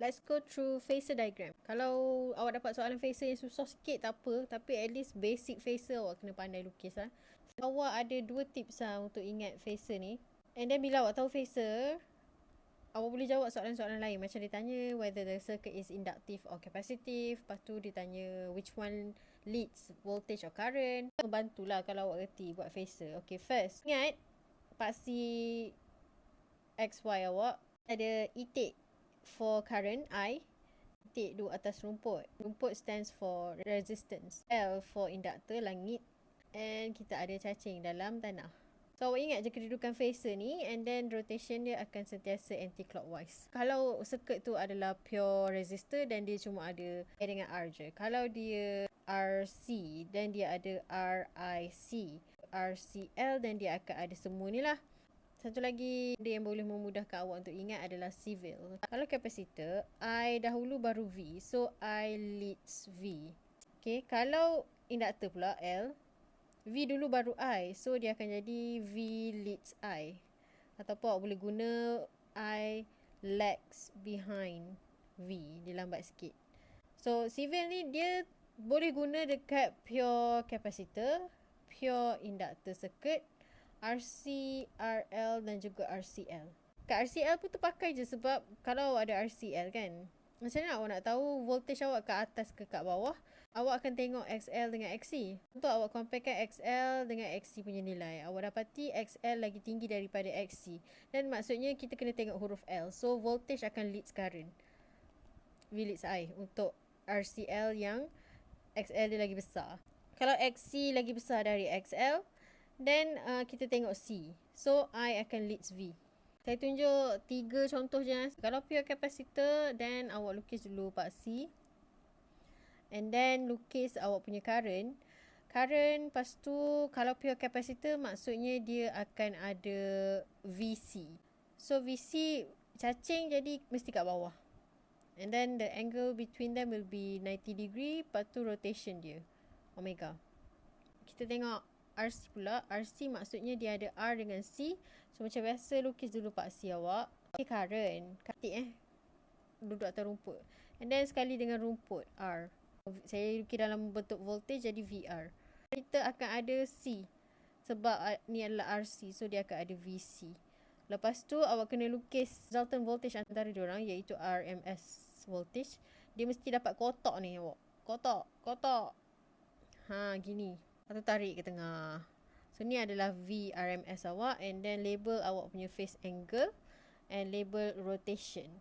Let's go through phasor diagram. Kalau awak dapat soalan phasor yang susah sikit tak apa, tapi at least basic phasor awak kena pandai lukis lah. Awak ada 2 tips lah untuk ingat phasor ni. And then bila awak tahu phasor, awak boleh jawab soalan-soalan lain. Macam dia tanya whether the circuit is inductive or capacitive. Lepas tu dia tanya which one leads voltage or current. Membantulah kalau awak reti buat phasor. Okay, first, ingat paksi XY awak ada itik for current I, titik duduk atas rumput. Rumput stands for resistance. L for inductor, langit. And kita ada cacing dalam tanah. So awak ingat je kedudukan phasor ni, and then rotation dia akan sentiasa anti-clockwise. Kalau circuit tu adalah pure resistor, dan dia cuma ada A dengan R je. Kalau dia RC, dan dia ada RIC, RCL, dan dia akan ada semua ni lah. Satu lagi dia yang boleh memudahkan awak untuk ingat adalah civil. Kalau kapasitor, I dahulu baru V. So, I leads V. Okay, kalau induktor pula, L, V dulu baru I. So, dia akan jadi V leads I. Ataupun awak boleh guna I lags behind V. Dia lambat sikit. So, civil ni dia boleh guna dekat pure capacitor, pure inductor circuit, RC, RL dan juga RCL. Kat RCL pun terpakai je sebab kalau awak ada RCL kan, macam mana awak nak tahu voltage awak kat atas ke kat bawah? Awak akan tengok XL dengan XC. Untuk awak comparekan XL dengan XC punya nilai, awak dapati XL lagi tinggi daripada XC. Dan maksudnya kita kena tengok huruf L. So voltage akan leads current. V leads I untuk RCL yang XL dia lagi besar. Kalau XC lagi besar dari XL, then kita tengok C. So, I akan leads V. Saya tunjuk 3 contoh je. Kalau pure capacitor, then awak lukis dulu part C. And then lukis awak punya current. Current, lepas tu kalau pure capacitor, maksudnya dia akan ada VC. So, VC cacing jadi mesti kat bawah. And then the angle between them will be 90 degree. Lepas tu rotation dia, omega. Kita tengok RC pula. RC maksudnya dia ada R dengan C. So macam biasa lukis dulu part C awak. Okay, current. Katik duduk atas rumput. And then sekali dengan rumput R. Saya lukis dalam bentuk voltage jadi VR. Kita akan ada C. Sebab ni adalah RC. So dia akan ada VC. Lepas tu awak kena lukis resultant voltage antara diorang, iaitu RMS voltage. Dia mesti dapat kotak ni awak. Kotak. Gini. Lepas tu tarik ke tengah. So ni adalah VRMS awak. And then label awak punya phase angle. And label rotation.